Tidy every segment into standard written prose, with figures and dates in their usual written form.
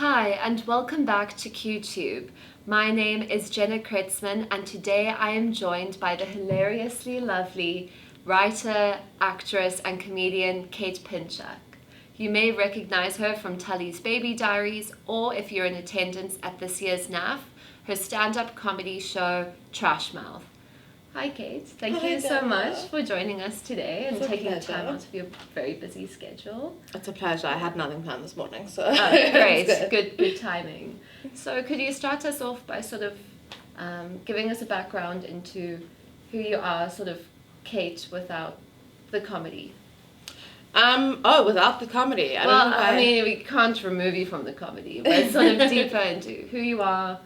Hi, and welcome back to QTube. My name is Jenna Kretzmann, and today I am joined by the hilariously lovely writer, actress, and comedian Kate Pinchuck. You may recognize her from Tully's Baby Diaries, or if you're in attendance at this year's NAF, her stand-up comedy show, Trash Mouth. Hi Kate, thank you so much for joining us today and taking time out of your very busy schedule. It's a pleasure. I had nothing planned this morning, so great, good timing. So could you start us off by sort of giving us a background into who you are, sort of Kate without the comedy? Without the comedy. I mean, we can't remove you from the comedy, but sort of deeper into who you are,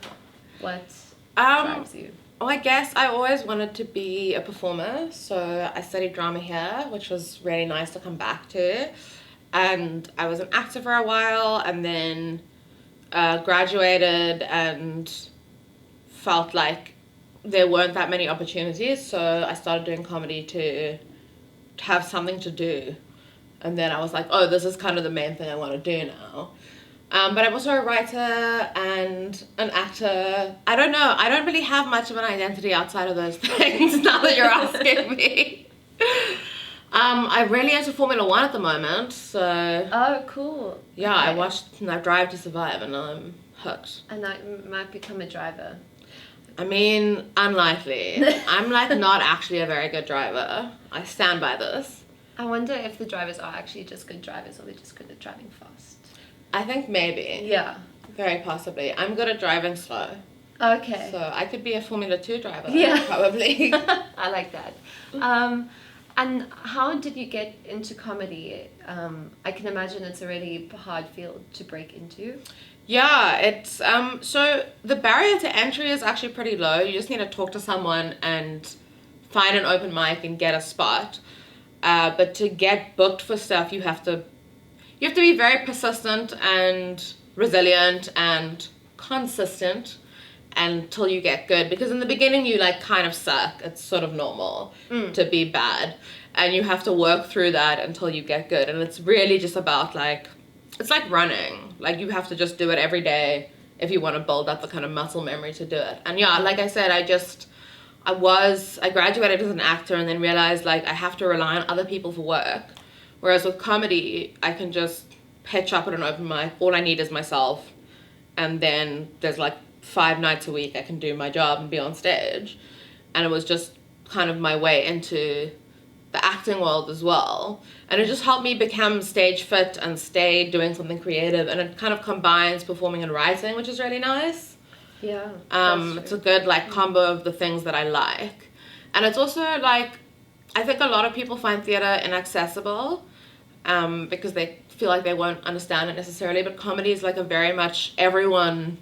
what drives you. Well, I guess I always wanted to be a performer, so I studied drama here, which was really nice to come back to. And I was an actor for a while, and then graduated and felt like there weren't that many opportunities, so I started doing comedy to have something to do. And then I was like, oh, this is kind of the main thing I want to do now. But I'm also a writer and an actor. I don't know. I don't really have much of an identity outside of those things now that you're asking me. I'm really into Formula One at the moment, so... Oh, cool. Yeah, okay. I watched Drive to Survive and I'm hooked. And I might become a driver. I mean, unlikely. I'm not actually a very good driver. I stand by this. I wonder if the drivers are actually just good drivers or they're just good at driving fast. I think maybe. Yeah. Very possibly. I'm good at driving slow. Okay. So I could be a Formula 2 driver. Yeah. Probably. I like that. And how did you get into comedy? I can imagine it's a really hard field to break into. Yeah, it's so the barrier to entry is actually pretty low. You just need to talk to someone and find an open mic and get a spot. But to get booked for stuff, you have to be very persistent and resilient and consistent until you get good. Because in the beginning, you kind of suck. It's sort of normal to be bad. And you have to work through that until you get good. And it's really just about it's like running. You have to just do it every day if you want to build up the kind of muscle memory to do it. And yeah, like I said, I graduated as an actor and then realized I have to rely on other people for work. Whereas with comedy, I can just pitch up at an open mic. All I need is myself. And then there's 5 nights a week I can do my job and be on stage. And it was just kind of my way into the acting world as well. And it just helped me become stage fit and stay doing something creative. And it kind of combines performing and writing, which is really nice. Yeah. It's a good combo of the things that I like. And it's also I think a lot of people find theater inaccessible. Because they feel like they won't understand it necessarily, but comedy is a very much everyone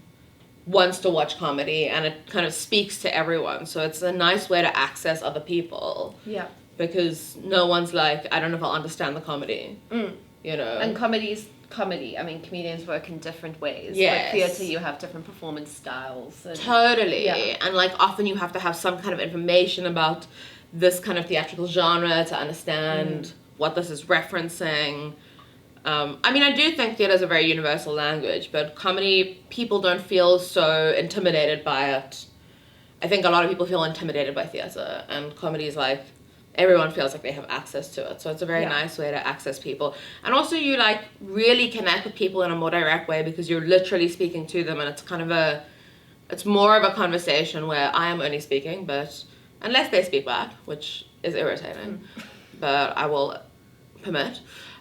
wants to watch comedy and it kind of speaks to everyone, so it's a nice way to access other people. Yeah. Because no one's I don't know if I'll understand the comedy. You know. And comedy's comedy. I mean, comedians work in different ways. Yes. Theatre, you have different performance styles. Totally. Yeah. And often you have to have some kind of information about this kind of theatrical genre to understand what this is referencing. I mean, I do think theatre is a very universal language, but comedy, people don't feel so intimidated by it. I think a lot of people feel intimidated by theatre, and comedy is everyone feels like they have access to it. So it's a very nice way to access people. And also you really connect with people in a more direct way because you're literally speaking to them, and it's kind of it's more of a conversation where I am only speaking, but unless they speak back, which is irritating, but I will permit.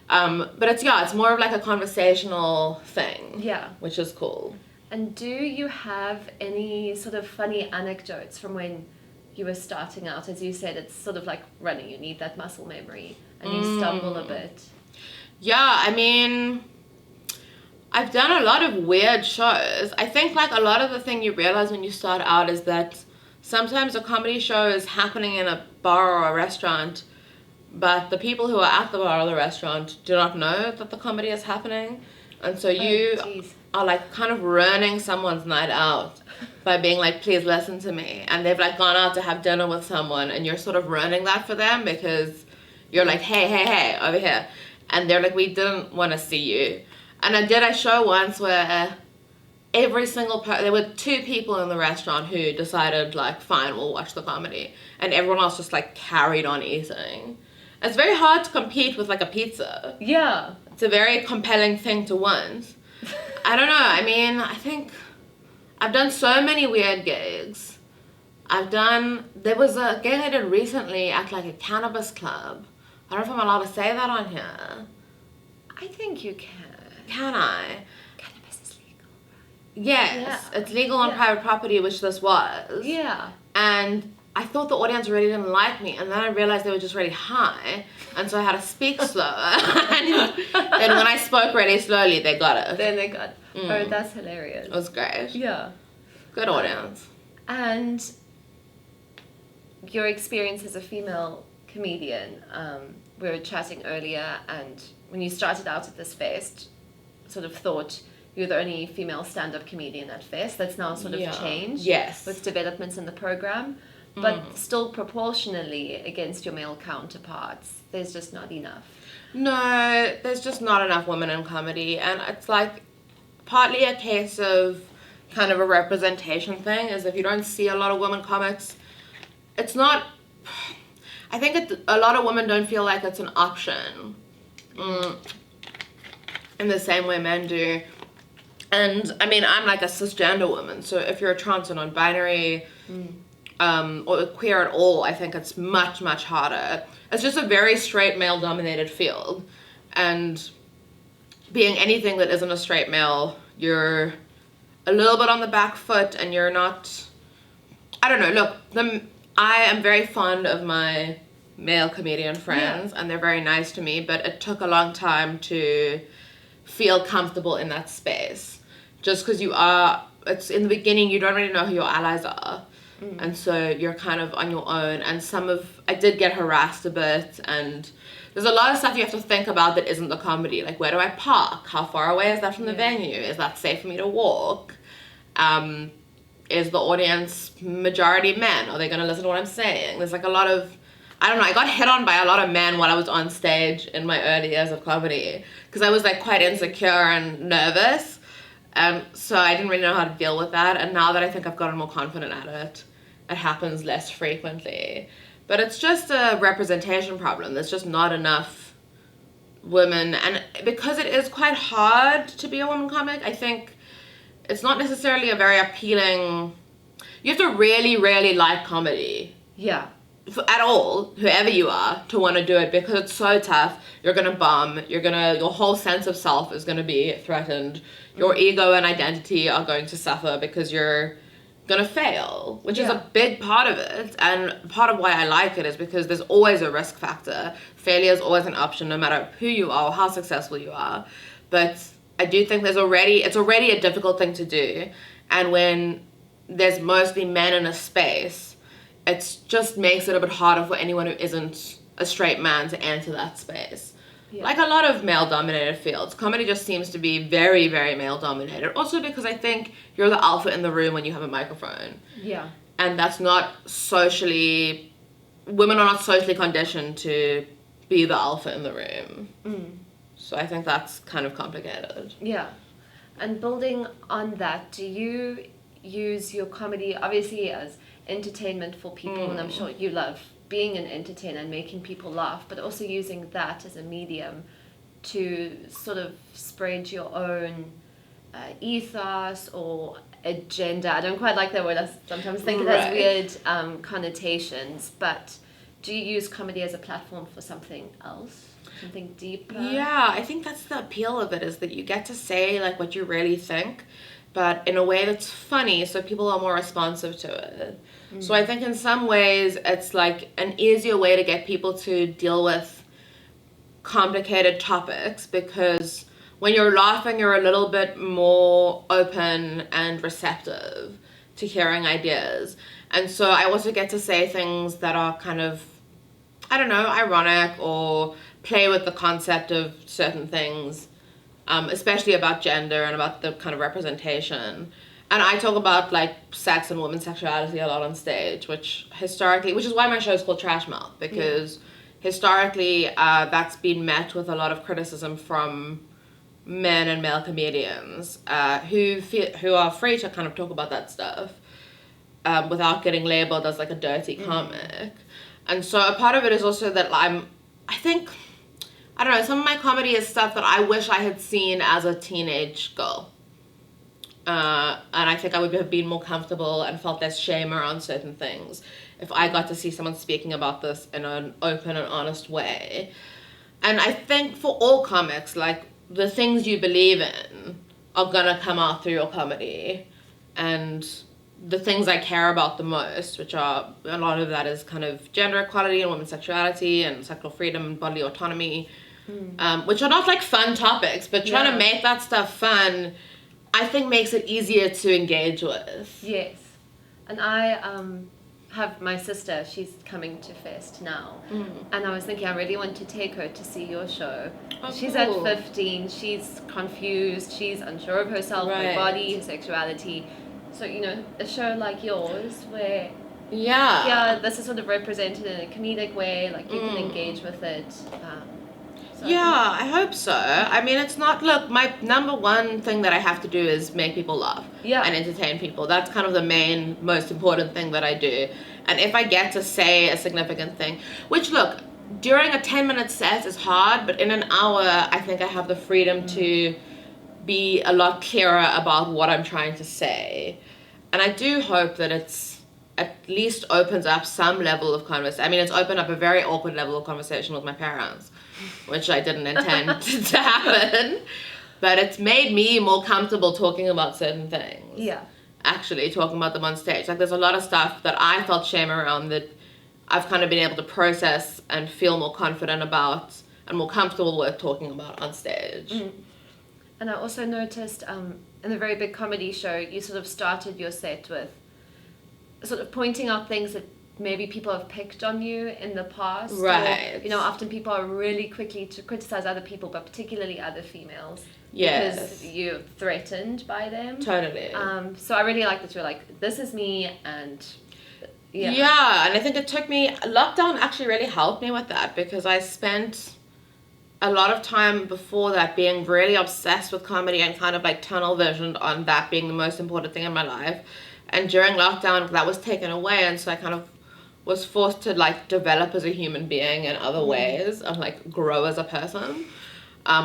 But it's more of a conversational thing. Yeah. Which is cool. And do you have any sort of funny anecdotes from when you were starting out? As you said, it's sort of like running. You need that muscle memory and you stumble a bit. Yeah, I mean, I've done a lot of weird shows. I think a lot of the thing you realize when you start out is that sometimes a comedy show is happening in a bar or a restaurant, but the people who are at the bar or the restaurant do not know that the comedy is happening. And so you are kind of ruining someone's night out by being please listen to me. And they've gone out to have dinner with someone and you're sort of ruining that for them because you're hey, over here. And they're we didn't want to see you. And I did a show once where every single there were 2 people in the restaurant who decided, like, fine, we'll watch the comedy. And everyone else just, like, carried on eating. It's very hard to compete with, like, a pizza. Yeah. It's a very compelling thing to want. I don't know. I mean, I think I've done so many weird gigs. There was a gig I did recently at, like, a cannabis club. I don't know if I'm allowed to say that on here. I think you can. Can I? Cannabis is legal, right? Yes. Yeah. It's legal on private property, which this was. Yeah. And I thought the audience really didn't like me, and then I realized they were just really high, and so I had to speak slower. And then when I spoke really slowly, they got it. Then they got, oh, that's hilarious. It was great. Yeah. Good audience. And your experience as a female comedian, we were chatting earlier, and when you started out at this fest, sort of thought you were the only female stand-up comedian at fest. That's now sort of changed. Yes. With developments in the program. But still proportionally against your male counterparts, there's just not enough. No, there's just not enough women in comedy, and it's like partly a case of kind of a representation thing, is if you don't see a lot of women comics, it's not, I think a lot of women don't feel like it's an option in the same way men do. And I mean, I'm like a cisgender woman, so if you're a trans or non-binary, or queer at all, I think it's much, much harder. It's just a very straight male-dominated field. And being anything that isn't a straight male, you're a little bit on the back foot, and you're not... I don't know, look, I am very fond of my male comedian friends, and they're very nice to me, but it took a long time to feel comfortable in that space. Just because it's in the beginning, you don't really know who your allies are. And so you're kind of on your own, and I did get harassed a bit, and there's a lot of stuff you have to think about that isn't the comedy. Like, where do I park? How far away is that from the venue? Is that safe for me to walk? Is the audience majority men? Are they going to listen to what I'm saying? There's like a lot of, I don't know, I got hit on by a lot of men while I was on stage in my early years of comedy, because I was like quite insecure and nervous. So I didn't really know how to deal with that, and now that I think I've gotten more confident at it, it happens less frequently. But it's just a representation problem. There's just not enough women, and because it is quite hard to be a woman comic, I think it's not necessarily a very appealing... You have to really, really like comedy. Yeah. At all, whoever you are, to want to do it, because it's so tough. You're gonna bomb. Your whole sense of self is gonna be threatened. Your ego and identity are going to suffer because you're gonna fail, which is a big part of it. And part of why I like it is because there's always a risk factor. Failure is always an option, no matter who you are or how successful you are. But I do think it's already a difficult thing to do. And when there's mostly men in a space, it just makes it a bit harder for anyone who isn't a straight man to enter that space. Yeah. Like a lot of male-dominated fields, comedy just seems to be very, very male-dominated. Also because I think you're the alpha in the room when you have a microphone. Yeah. And that's not socially... Women are not socially conditioned to be the alpha in the room. So I think that's kind of complicated. Yeah. And building on that, do you use your comedy, obviously, as entertainment for people, and I'm sure you love being an entertainer and making people laugh, but also using that as a medium to sort of spread your own ethos or agenda. I don't quite like that word. I sometimes think it has weird connotations, but do you use comedy as a platform for something else? Something deeper? Yeah, I think that's the appeal of it, is that you get to say like what you really think, but in a way that's funny, so people are more responsive to it. So I think in some ways it's like an easier way to get people to deal with complicated topics, because when you're laughing, you're a little bit more open and receptive to hearing ideas. And so I also get to say things that are kind of, I don't know, ironic, or play with the concept of certain things, especially about gender and about the kind of representation. And I talk about like sex and women's sexuality a lot on stage, which is why my show is called Trash Mouth, because historically that's been met with a lot of criticism from men and male comedians who are free to kind of talk about that stuff without getting labeled as like a dirty comic. And so a part of it is also that I don't know, some of my comedy is stuff that I wish I had seen as a teenage girl. And I think I would have been more comfortable and felt less shame around certain things if I got to see someone speaking about this in an open and honest way. And I think for all comics, like, the things you believe in are gonna come out through your comedy. And the things I care about the most, which are, a lot of that is kind of gender equality and women's sexuality and sexual freedom and bodily autonomy, which are not like fun topics, but trying to make that stuff fun, I think makes it easier to engage with. Yes. And I have my sister, she's coming to Fest now. And I was thinking I really want to take her to see your show. Oh, she's cool. at 15, she's confused, she's unsure of herself, her body, her sexuality. So, you know, a show like yours where this is sort of represented in a comedic way, like you can engage with it. I hope so. I mean, it's not, look, my number one thing that I have to do is make people laugh and entertain people. That's kind of the main, most important thing that I do. And if I get to say a significant thing, which, look, during a 10-minute set is hard, but in an hour, I think I have the freedom to be a lot clearer about what I'm trying to say. And I do hope that it's at least opens up some level of conversation. I mean, it's opened up a very awkward level of conversation with my parents, which I didn't intend to happen. But it's made me more comfortable talking about certain things. Yeah. Actually, talking about them on stage. Like, there's a lot of stuff that I felt shame around that I've kind of been able to process and feel more confident about and more comfortable with talking about on stage. And I also noticed in the very big comedy show, you sort of started your set with sort of pointing out things that maybe people have picked on you in the past. Right. Or, you know, often people are really quickly to criticize other people, but particularly other females. Yes. Because you're threatened by them. Totally. So I really like that you're like, this is me, and yeah, and I think it took me, lockdown actually really helped me with that, because I spent a lot of time before that being really obsessed with comedy and kind of like tunnel visioned on that being the most important thing in my life. And during lockdown, that was taken away, and so I kind of was forced to like develop as a human being in other ways and like grow as a person,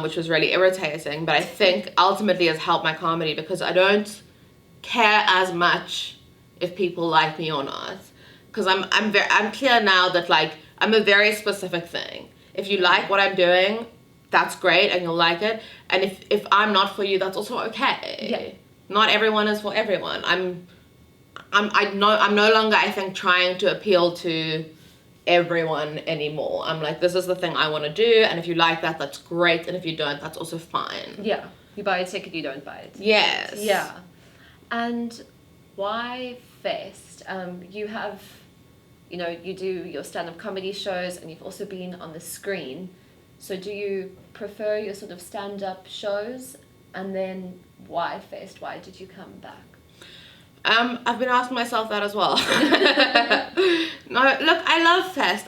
which was really irritating. But I think ultimately has helped my comedy, because I don't care as much if people like me or not, because I'm clear now that like I'm a very specific thing. If you like what I'm doing, that's great and you'll like it. And if I'm not for you, that's also okay. Yeah. Not everyone is for everyone. I'm no longer, I think, trying to appeal to everyone anymore. I'm like, this is the thing I want to do, and if you like that, that's great, and if you don't, that's also fine. Yeah. You buy a ticket, you don't buy it. Yes. Yeah. And why Fest? You have, you know, you do your stand-up comedy shows, and you've also been on the screen. So do you prefer your sort of stand-up shows? And then why Fest? Why did you come back? I've been asking myself that as well. No, look, I love Fest.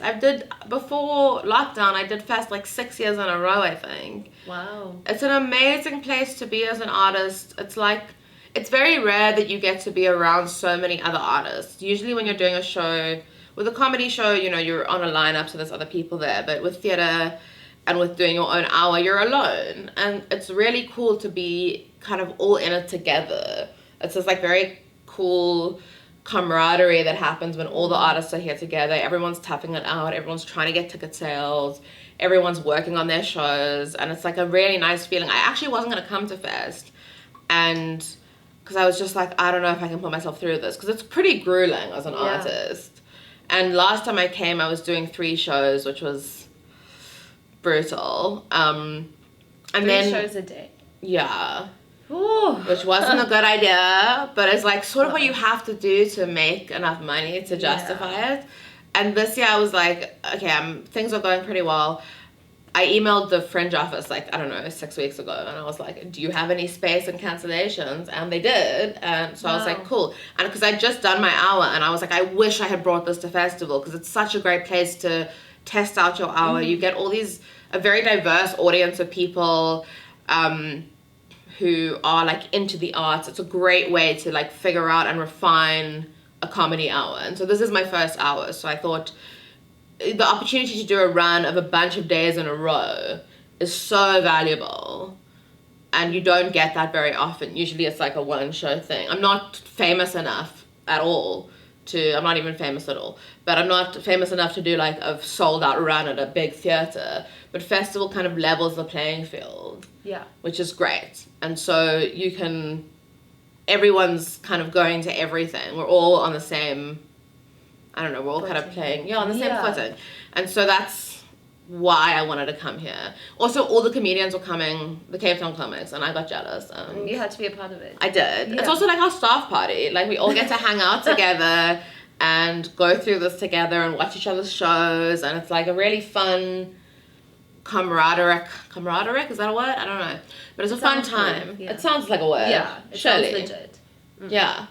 Before lockdown, I did Fest like 6 years in a row, I think. Wow. It's an amazing place to be as an artist. It's like, it's very rare that you get to be around so many other artists. Usually when you're doing a show, with a comedy show, you know, you're on a lineup, so there's other people there. But with theatre and with doing your own hour, you're alone. And it's really cool to be kind of all in it together. It's this like very cool camaraderie that happens when all the artists are here together. Everyone's toughing it out. Everyone's trying to get ticket sales. Everyone's working on their shows. And it's like a really nice feeling. I actually wasn't going to come to Fest. And because I was just like, I don't know if I can put myself through this. Because it's pretty grueling as an artist. And last time I came, I was doing 3 shows, which was brutal. And 3 then shows a day. Yeah. Ooh. Which wasn't a good idea, but it's like sort of what you have to do to make enough money to justify it. And this year I was like, okay, things are going pretty well. I emailed the Fringe office like, I don't know, 6 weeks ago, and I was like, do you have any space and cancellations? And they did. And so I was like, cool. And because I'd just done my hour, and I was like, I wish I had brought this to festival, because it's such a great place to test out your hour. You get a very diverse audience of people. who are like into the arts. It's a great way to like figure out and refine a comedy hour. And so this is my first hour, so I thought the opportunity to do a run of a bunch of days in a row is so valuable, and you don't get that very often. Usually it's like a one show thing. I'm not famous enough at all I'm not even famous at all, but I'm not famous enough to do like a sold out run at a big theater, but festival kind of levels the playing field. Yeah. Which is great. And so everyone's kind of going to everything. We're all on the same, I don't know, we're all kind of playing, on the same footing. And so that's why I wanted to come here. Also, all the comedians were coming, the Cape Town comics, and I got jealous. You had to be a part of it. I did. Yeah. It's also like our staff party. Like, we all get to hang out together and go through this together and watch each other's shows, and it's like a really fun camaraderie, is that a word? I don't know. But it's a fun time. Cool. Yeah. It sounds like a word. Yeah, it sounds legit. Mm-hmm. Yeah,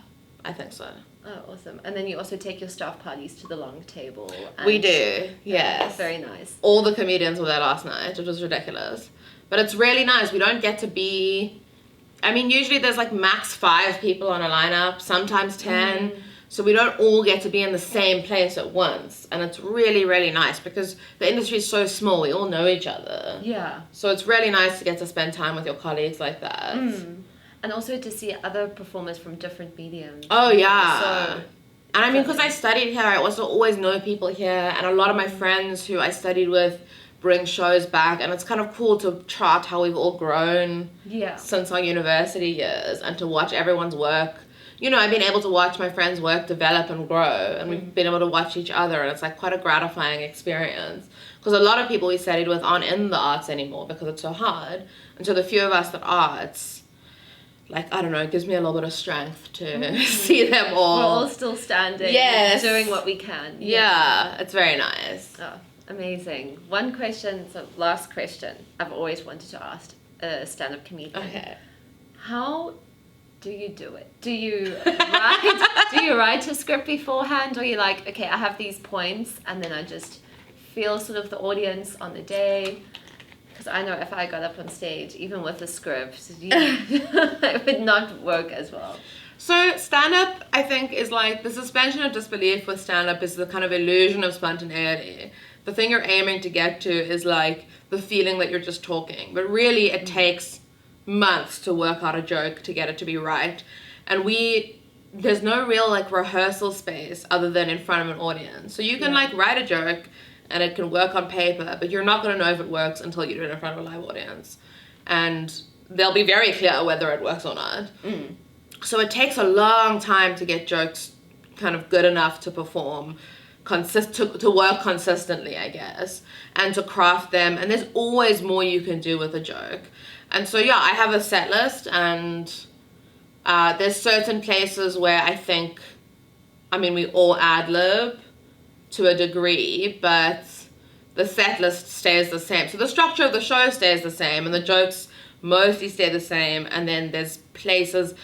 I think so. Oh, awesome. And then you also take your staff parties to the long table. And we do, yes. Very nice. All the comedians were there last night, which was ridiculous. But it's really nice. We don't get to be... I mean, usually there's like max 5 people on a lineup, sometimes 10. So we don't all get to be in the same place at once. And it's really, really nice because the industry is so small. We all know each other. Yeah. So it's really nice to get to spend time with your colleagues like that. And also to see other performers from different mediums. Oh, yeah. And I mean, because I studied here, I also always know people here. And a lot of my friends who I studied with bring shows back. And it's kind of cool to chart how we've all grown since our university years and to watch everyone's work. You know, I've been able to watch my friends' work develop and grow. And we've been able to watch each other. And it's like quite a gratifying experience. Because a lot of people we studied with aren't in the arts anymore because it's so hard. And so the few of us that are, it's like, I don't know, it gives me a little bit of strength to see them all. We're all still standing. Yes. Doing what we can. Yeah, it's very nice. Oh, amazing. One question, so last question I've always wanted to ask a stand-up comedian. Okay. How do you do it? Do you write a script beforehand, or you're like, okay, I have these points, and then I just feel sort of the audience on the day? Because I know if I got up on stage, even with a script, it would not work as well. So stand-up, I think, is like the suspension of disbelief with stand-up is the kind of illusion of spontaneity. The thing you're aiming to get to is like the feeling that you're just talking. But really, it takes months to work out a joke to get it to be right. And there's no real like rehearsal space other than in front of an audience. So you can like write a joke and it can work on paper, but you're not going to know if it works until you do it in front of a live audience. And they'll be very clear whether it works or not. So it takes a long time to get jokes kind of good enough to perform, to work consistently, I guess, and to craft them. And there's always more you can do with a joke. And so, yeah, I have a set list, and there's certain places where I think, I mean, we all ad-lib to a degree, but the set list stays the same. So the structure of the show stays the same, and the jokes mostly stay the same, and then there's places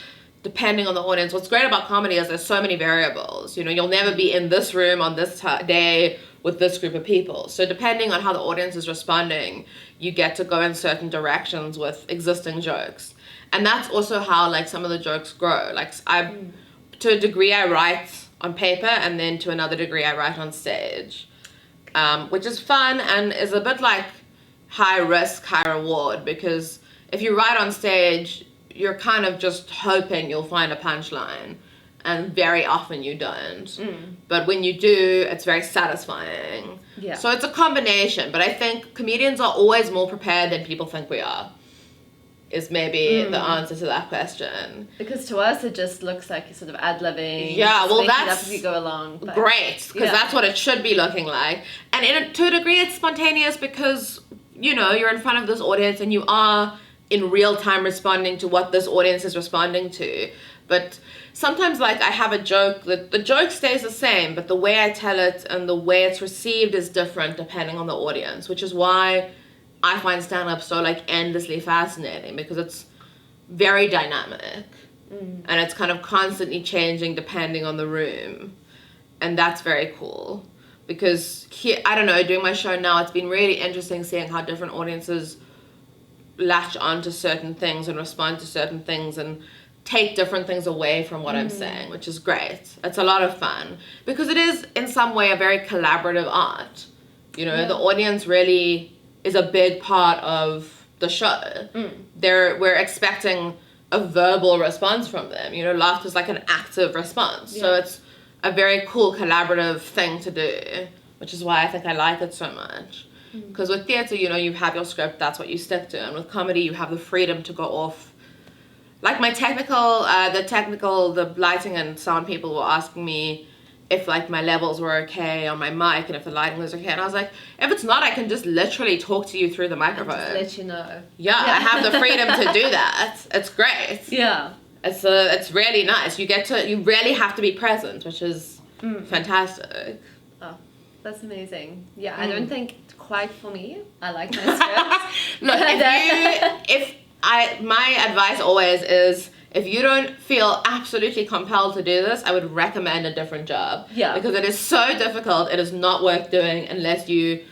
depending on the audience. What's great about comedy is there's so many variables. You know, you'll never be in this room on this day with this group of people. So depending on how the audience is responding, you get to go in certain directions with existing jokes. And that's also how like some of the jokes grow. Like to a degree I write on paper, and then to another degree I write on stage, which is fun and is a bit like high risk, high reward, because if you write on stage, you're kind of just hoping you'll find a punchline, and very often you don't. But when you do, it's very satisfying. Yeah. So it's a combination, but I think comedians are always more prepared than people think we are, is maybe the answer to that question. Because to us, it just looks like you're sort of ad-libbing. Yeah, well, that's up as you go along. But great, because that's what it should be looking like. And to a degree, it's spontaneous because, you know, you're in front of this audience and you are in real time responding to what this audience is responding to. But sometimes, like, I have a joke that the joke stays the same, but the way I tell it and the way it's received is different depending on the audience, which is why I find stand-up so like endlessly fascinating, because it's very dynamic and it's kind of constantly changing depending on the room, and that's very cool. Because here, I don't know, doing my show now, it's been really interesting seeing how different audiences latch on to certain things and respond to certain things and take different things away from what I'm saying, which is great. It's a lot of fun because it is in some way a very collaborative art. You know, the audience really is a big part of the show. We're expecting a verbal response from them. You know, laughter is like an active response. So it's a very cool collaborative thing to do, which is why I think I like it so much. Because with theatre, you know, you have your script, that's what you stick to. And with comedy, you have the freedom to go off. Like my the lighting and sound people were asking me if like my levels were okay on my mic and if the lighting was okay. And I was like, if it's not, I can just literally talk to you through the microphone. And just let you know. Yeah, I have the freedom to do that. It's great. Yeah. It's really nice. You really have to be present, which is fantastic. Oh, that's amazing. Yeah, I don't think quite for me. I like my scripts. Look, my advice always is, if you don't feel absolutely compelled to do this, I would recommend a different job. Yeah. Because it is so difficult. It is not worth doing unless you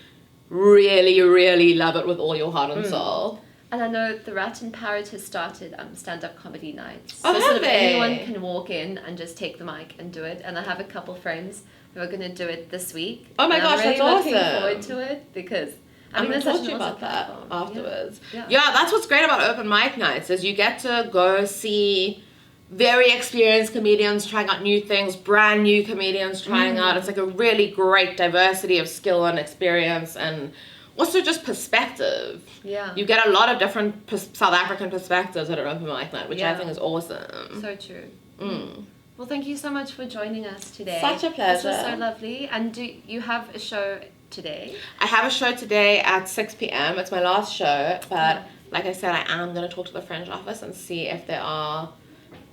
really, really love it with all your heart and soul. And I know the Rat and Parrot has started stand-up comedy nights. Oh, so sort of they? anyone can walk in and just take the mic and do it. And I have a couple friends who are going to do it this week. Oh my gosh, I'm really that's looking awesome. forward to it because I'm going to there's talk to you such an about that awesome afterwards. Yeah, that's what's great about open mic nights is you get to go see very experienced comedians trying out new things, brand new comedians trying out. It's like a really great diversity of skill and experience and also just perspective. Yeah. You get a lot of different South African perspectives at an open mic night, which I think is awesome. So true. Well, thank you so much for joining us today. Such a pleasure. This was so lovely. And do you have a show today? I have a show today at 6 p.m. It's my last show, but like I said, I am going to talk to the Fringe office and see if there are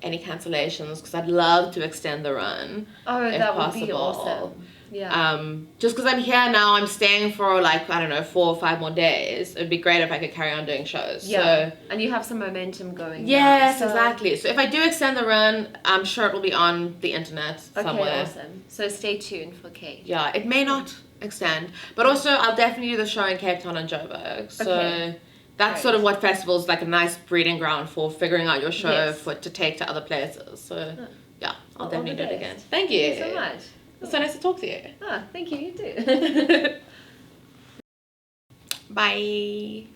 any cancellations because I'd love to extend the run. Oh, that would be awesome. Yeah. Just because I'm here now, I'm staying for like, I don't know, 4 or 5 more days. It'd be great if I could carry on doing shows. Yeah. So, and you have some momentum going. Yes, exactly. So if I do extend the run, I'm sure it will be on the internet somewhere. Okay, awesome. So stay tuned for Kate. Yeah, it may not extend, but also I'll definitely do the show in Cape Town and Joburg. So that's sort of what festivals like a nice breeding ground for figuring out your show to take to other places. So yeah, I'll definitely do it again. Thank you. Thank you so much. It's so nice to talk to you. Thank you. You too. Bye.